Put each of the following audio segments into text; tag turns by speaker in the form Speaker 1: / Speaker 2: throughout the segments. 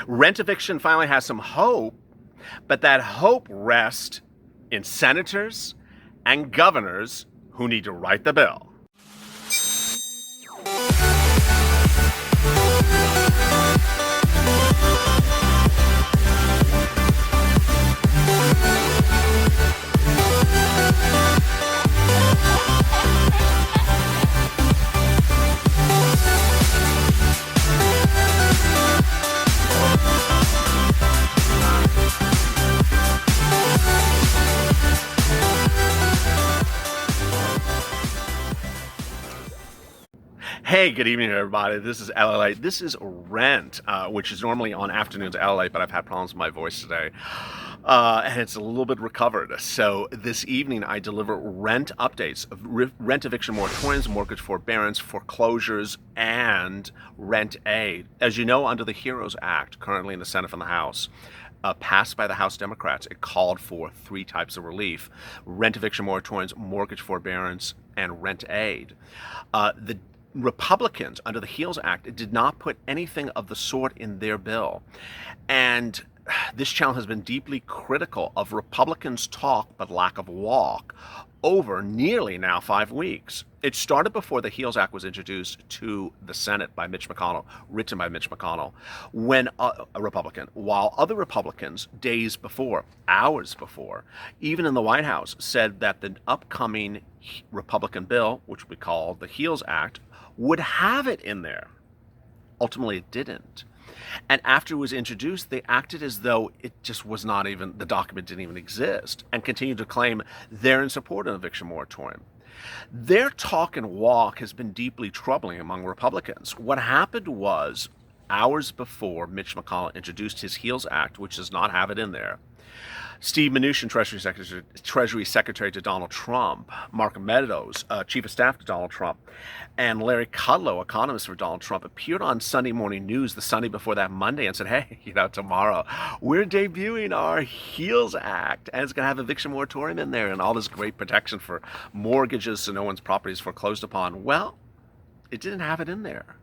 Speaker 1: Rent eviction finally has some hope, but that hope rests in senators and governors who need to write the bill. Hey, good evening, everybody. This is LALATE. This is Rent, which is normally on afternoons at LALATE, but I've had problems with my voice today, and it's a little bit recovered. So this evening, I deliver rent updates of rent eviction moratoriums, mortgage forbearance, foreclosures, and rent aid. As you know, under the HEROES Act, currently in the Senate and the House, passed by the House Democrats, it called for three types of relief: rent eviction moratoriums, mortgage forbearance, and rent aid. The Republicans, under the HEROES Act, did not put anything of the sort in their bill. And this channel has been deeply critical of Republicans' talk but lack of walk over nearly now 5 weeks. It started before the HEROES Act was introduced to the Senate by Mitch McConnell, written by Mitch McConnell, when a Republican, while other Republicans, days before, hours before, even in the White House, said that the upcoming Republican bill, which we call the HEROES Act, would have it in there. Ultimately, it didn't. And after it was introduced, they acted as though it just was not even, the document didn't even exist, and continued to claim they're in support of an eviction moratorium. Their talk and walk has been deeply troubling among Republicans. What happened was, hours before Mitch McConnell introduced his HEROES Act, which does not have it in there, Steve Mnuchin, Treasury Secretary to Donald Trump, Mark Meadows, Chief of Staff to Donald Trump, and Larry Kudlow, economist for Donald Trump, appeared on Sunday Morning News the Sunday before that Monday and said, hey, tomorrow we're debuting our HEROES Act, and it's going to have eviction moratorium in there and all this great protection for mortgages so no one's property is foreclosed upon. Well, it didn't have it in there.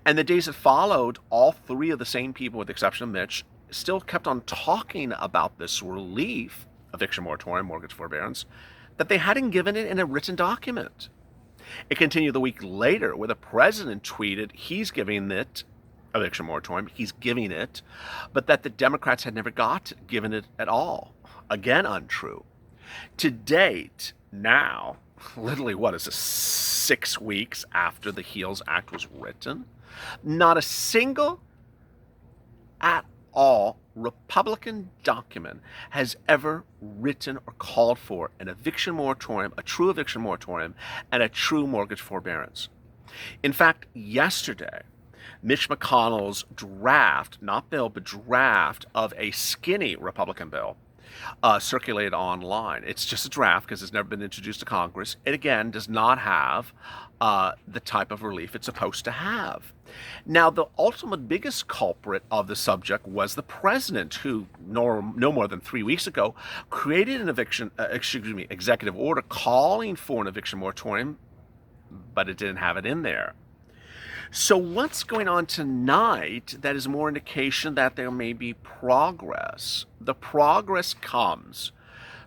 Speaker 1: And the days that followed, all three of the same people, with the exception of Mitch, still kept on talking about this relief, eviction moratorium, mortgage forbearance, that they hadn't given it in a written document. It continued the week later where the president tweeted he's giving it, eviction moratorium, he's giving it, but that the Democrats had never given it at all. Again, untrue. To date, now, literally, what is this, 6 weeks after the HEROES Act was written, not a single at all Republican document has ever written or called for an eviction moratorium, a true eviction moratorium, and a true mortgage forbearance. In fact, yesterday, Mitch McConnell's draft, not bill, but draft of a skinny Republican bill circulated online. It's just a draft because it's never been introduced to Congress. It, again, does not have the type of relief it's supposed to have. Now, the ultimate biggest culprit of the subject was the president, who no more than 3 weeks ago created an executive order calling for an eviction moratorium, but it didn't have it in there. So what's going on tonight that is more indication that there may be progress? The progress comes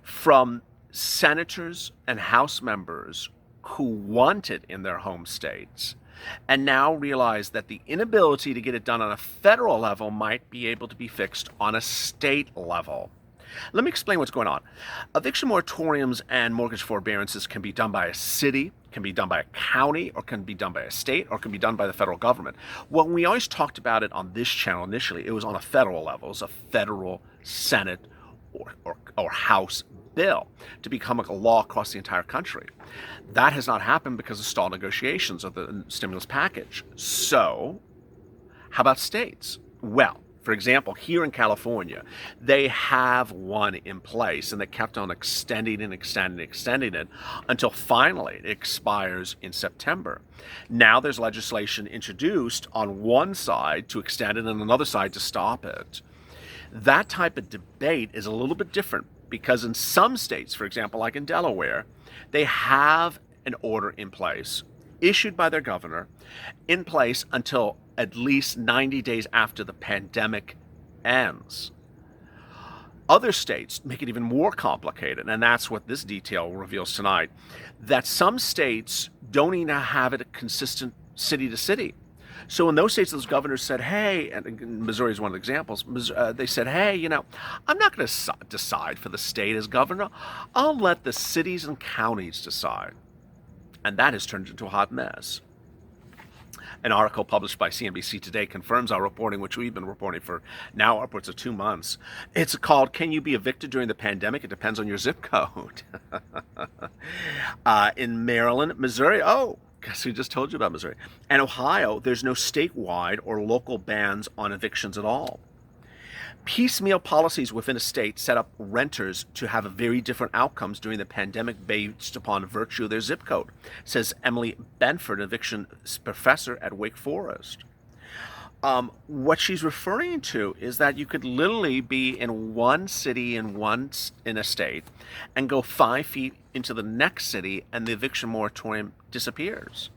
Speaker 1: from senators and House members who want it in their home states and now realize that the inability to get it done on a federal level might be able to be fixed on a state level. Let me explain what's going on. Eviction moratoriums and mortgage forbearances can be done by a city, can be done by a county, or can be done by a state, or can be done by the federal government. Well, when we always talked about it on this channel initially, it was on a federal level. It was a federal Senate or House bill to become a law across the entire country. That has not happened because of stalled negotiations of the stimulus package. So, how about states? Well, for example, here in California, they have one in place, and they kept on extending it until finally it expires in September. Now there's legislation introduced on one side to extend it and on another side to stop it. That type of debate is a little bit different because in some states, for example, like in Delaware, they have an order in place issued by their governor in place until at least 90 days after the pandemic ends. Other states make it even more complicated, and that's what this detail reveals tonight, that some states don't even have it consistent city to city. So in those states, those governors said, hey, and Missouri is one of the examples, they said, hey, I'm not going to decide for the state as governor. I'll let the cities and counties decide. And that has turned into a hot mess. An article published by CNBC Today confirms our reporting, which we've been reporting for now upwards of 2 months. It's called, Can You Be Evicted During the Pandemic? It Depends on Your Zip Code. In Maryland, Missouri, guess we just told you about Missouri, and Ohio, there's no statewide or local bans on evictions at all. Piecemeal policies within a state set up renters to have very different outcomes during the pandemic based upon virtue of their zip code, says Emily Benford, an eviction professor at Wake Forest. What she's referring to is that you could literally be in one city in a state and go 5 feet into the next city and the eviction moratorium disappears.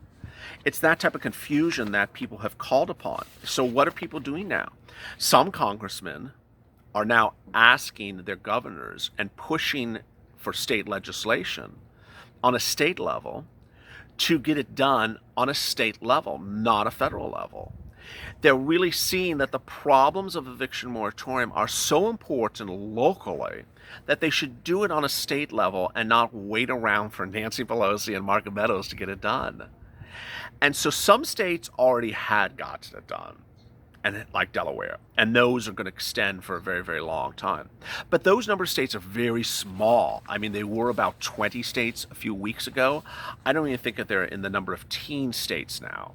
Speaker 1: It's that type of confusion that people have called upon. So what are people doing now? Some congressmen are now asking their governors and pushing for state legislation on a state level to get it done on a state level, not a federal level. They're really seeing that the problems of eviction moratorium are so important locally that they should do it on a state level and not wait around for Nancy Pelosi and Mark Meadows to get it done. And so some states already had gotten it done, and like Delaware, and those are going to extend for a very, very long time. But those number of states are very small. I mean, they were about 20 states a few weeks ago. I don't even think that they're in the number of teen states now.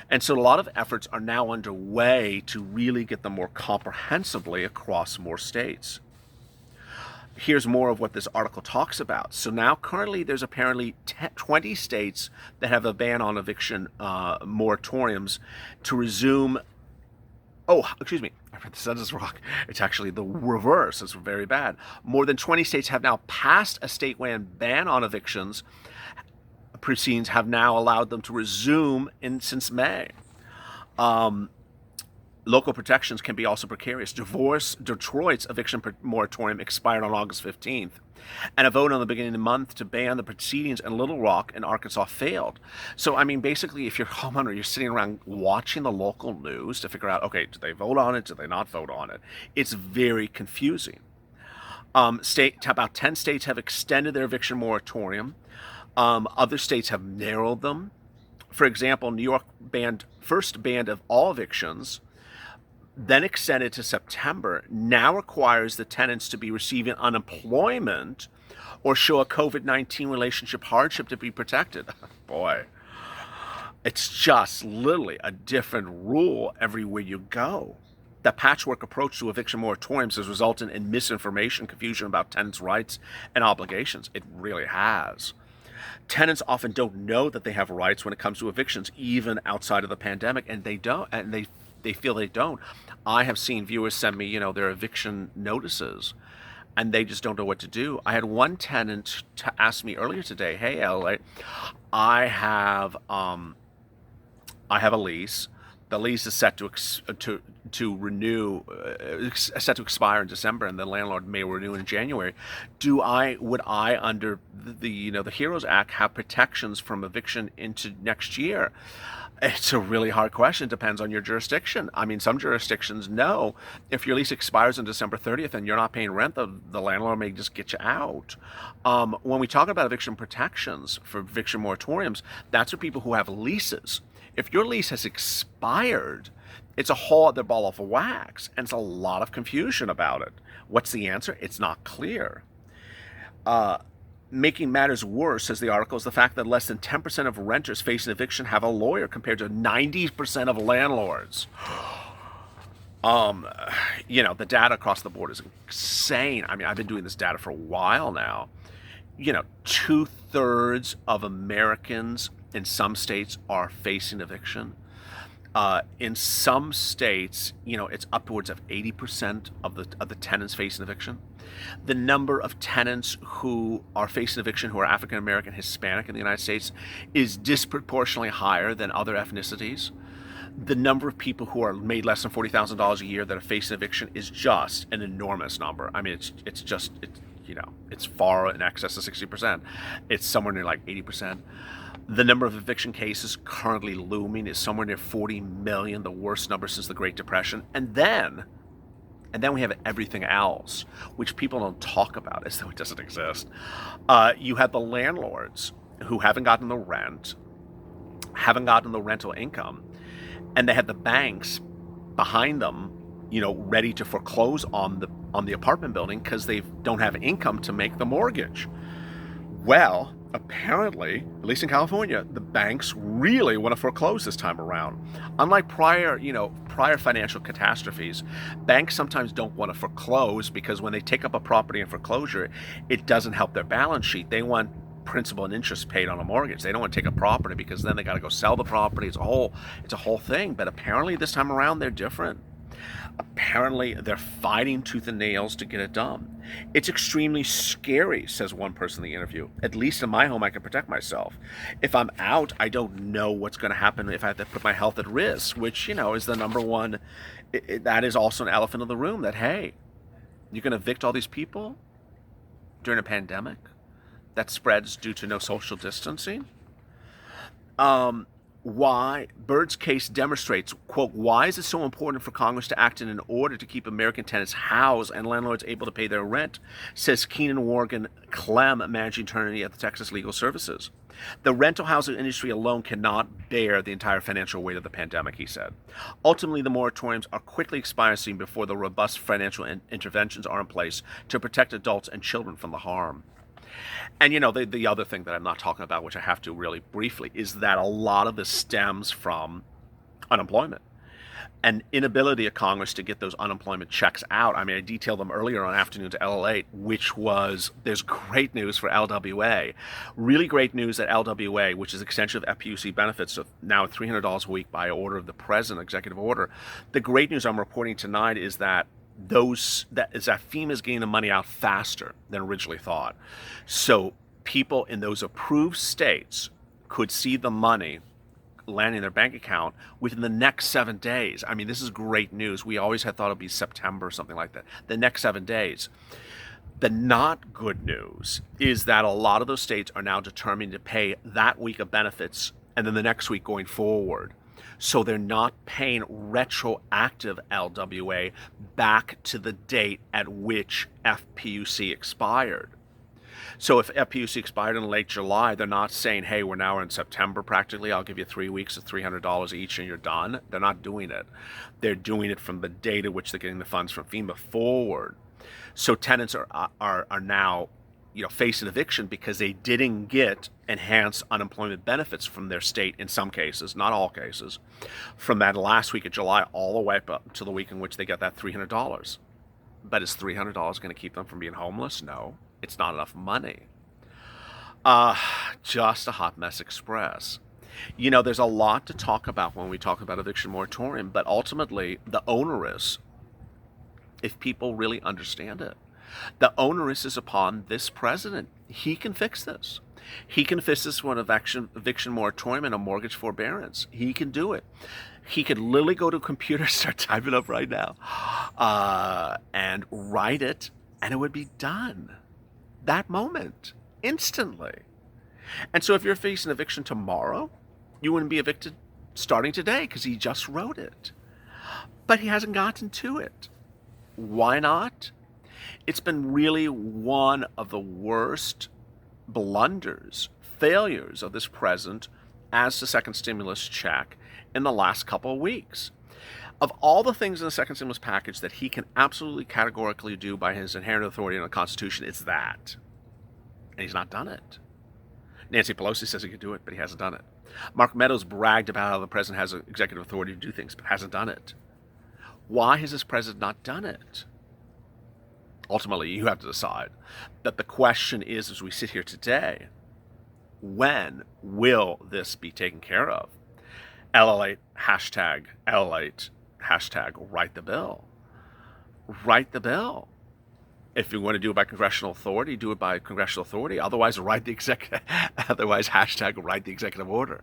Speaker 1: And so a lot of efforts are now underway to really get them more comprehensively across more states. Here's more of what this article talks about. So now currently there's apparently 20 states that have a ban on eviction moratoriums to resume. Oh, excuse me. I read the sentence wrong. It's actually the reverse. It's very bad. More than 20 states have now passed a statewide ban on evictions. Proceedings have now allowed them to resume since May. Local protections can be also precarious. Detroit's eviction moratorium expired on August 15th, and a vote on the beginning of the month to ban the proceedings in Little Rock and Arkansas failed. So, I mean, basically, if you're a homeowner, you're sitting around watching the local news to figure out, okay, did they vote on it? Did they not vote on it? It's very confusing. About 10 states have extended their eviction moratorium. Other states have narrowed them. For example, New York first banned of all evictions, then extended to September, now requires the tenants to be receiving unemployment or show a COVID-19 relationship hardship to be protected. Boy, it's just literally a different rule everywhere you go. The patchwork approach to eviction moratoriums has resulted in misinformation, confusion about tenants' rights and obligations. It really has. Tenants often don't know that they have rights when it comes to evictions, even outside of the pandemic, and they don't, and they feel they don't. I have seen viewers send me, their eviction notices, and they just don't know what to do. I had one tenant to ask me earlier today, "Hey, LA, I have a lease. The lease is set to expire in December, and the landlord may renew in January. Would I, under the HEROES Act, have protections from eviction into next year?" It's a really hard question. It depends on your jurisdiction. I mean, some jurisdictions know if your lease expires on December 30th and you're not paying rent, the landlord may just get you out. When we talk about eviction protections for eviction moratoriums, that's for people who have leases. If your lease has expired, it's a whole other ball of wax, and it's a lot of confusion about it. What's the answer? It's not clear. Making matters worse, says the article, is the fact that less than 10% of renters facing eviction have a lawyer compared to 90% of landlords. The data across the board is insane. I mean, I've been doing this data for a while now. 2/3 of Americans in some states are facing eviction. In some states, it's upwards of 80% of the tenants facing eviction. The number of tenants who are facing eviction who are African American, Hispanic in the United States is disproportionately higher than other ethnicities. The number of people who are made less than $40,000 a year that are facing eviction is just an enormous number. I mean, it's far in excess of 60%. It's somewhere near like 80%. The number of eviction cases currently looming is somewhere near 40 million, the worst number since the Great Depression. And then we have everything else, which people don't talk about as though it doesn't exist. You have the landlords who haven't gotten the rent, haven't gotten the rental income, and they have the banks behind them, ready to foreclose on the apartment building because they don't have income to make the mortgage. Well, apparently, at least in California, the banks really want to foreclose this time around. Unlike prior financial catastrophes, banks sometimes don't want to foreclose because when they take up a property in foreclosure, it doesn't help their balance sheet. They want principal and interest paid on a mortgage. They don't want to take a property because then they got to go sell the property. It's a whole thing. But apparently this time around they're different. Apparently they're fighting tooth and nails to get it done. It's extremely scary, says one person in the interview. At least in my home, I can protect myself. If I'm out, I don't know what's going to happen if I have to put my health at risk, which, is the number one. That is also an elephant in the room that, hey, you're going to evict all these people during a pandemic that spreads due to no social distancing. Why Bird's case demonstrates, quote, why is it so important for Congress to act in an order to keep American tenants housed and landlords able to pay their rent, says Keenan Morgan Clem, managing attorney at the Texas Legal Services. The rental housing industry alone cannot bear the entire financial weight of the pandemic, he said. Ultimately, the moratoriums are quickly expiring before the robust financial interventions are in place to protect adults and children from the harm. And the other thing that I'm not talking about, which I have to really briefly, is that a lot of this stems from unemployment and inability of Congress to get those unemployment checks out. I mean, I detailed them earlier on Afternoon to LALATE, which was, there's great news for LWA. Really great news at LWA, which is extension of FPUC benefits, so now $300 a week by order of the president, executive order. The great news I'm reporting tonight is that FEMA is getting the money out faster than originally thought. So people in those approved states could see the money landing in their bank account within the next 7 days. I mean, this is great news. We always had thought it'd be September or something like that. The next 7 days. The not good news is that a lot of those states are now determined to pay that week of benefits and then the next week going forward. So they're not paying retroactive LWA back to the date at which FPUC expired. So if FPUC expired in late July, they're not saying, hey, we're now in September practically, I'll give you 3 weeks of $300 each and you're done. They're not doing it. They're doing it from the date at which they're getting the funds from FEMA forward. So tenants are now facing eviction because they didn't get enhanced unemployment benefits from their state in some cases, not all cases, from that last week of July all the way up to the week in which they got that $300. But is $300 going to keep them from being homeless? No, it's not enough money. Just a hot mess express. There's a lot to talk about when we talk about eviction moratorium, but ultimately the onerous, if people really understand it, the onus is upon this president. He can fix this. He can fix this with an eviction moratorium and a mortgage forbearance. He can do it. He could literally go to a computer, start typing up right now, and write it, and it would be done. That moment, instantly. And so if you're facing eviction tomorrow, you wouldn't be evicted starting today because he just wrote it. But he hasn't gotten to it. Why not? It's been really one of the worst blunders, failures of this president as the second stimulus check in the last couple of weeks. Of all the things in the second stimulus package that he can absolutely categorically do by his inherent authority in the Constitution, it's that. And he's not done it. Nancy Pelosi says he could do it, but he hasn't done it. Mark Meadows bragged about how the president has executive authority to do things, but hasn't done it. Why has this president not done it? Ultimately, you have to decide. But the question is, as we sit here today, when will this be taken care of? LALATE, hashtag LALATE, hashtag write the bill. Write the bill. If you want to do it by congressional authority, do it by congressional authority. Otherwise, hashtag write the executive order.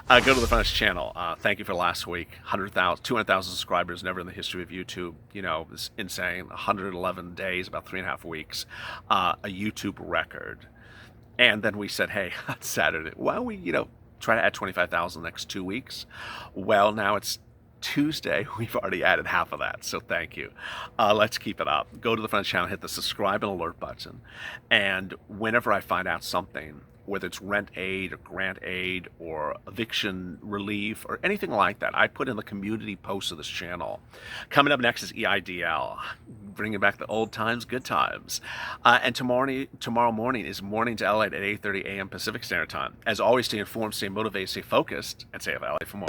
Speaker 1: Go to the front of this channel. Thank you for last week. 100,000, 200,000 subscribers, never in the history of YouTube. You know, it's insane. 111 days, about 3.5 weeks. A YouTube record. And then we said, hey, on Saturday, why don't we, try to add 25,000 the next 2 weeks? Well, now it's Tuesday. We've already added half of that, so thank you. Let's keep it up. Go to the front of the channel, hit the subscribe and alert button, and whenever I find out something, whether it's rent aid or grant aid or eviction relief or anything like that, I put in the community posts of this channel. Coming up next is EIDL, bringing back the old times, good times. And tomorrow morning is Morning to LA at 8:30 a.m. Pacific Standard Time. As always, stay informed, stay motivated, stay focused, and stay LA for more.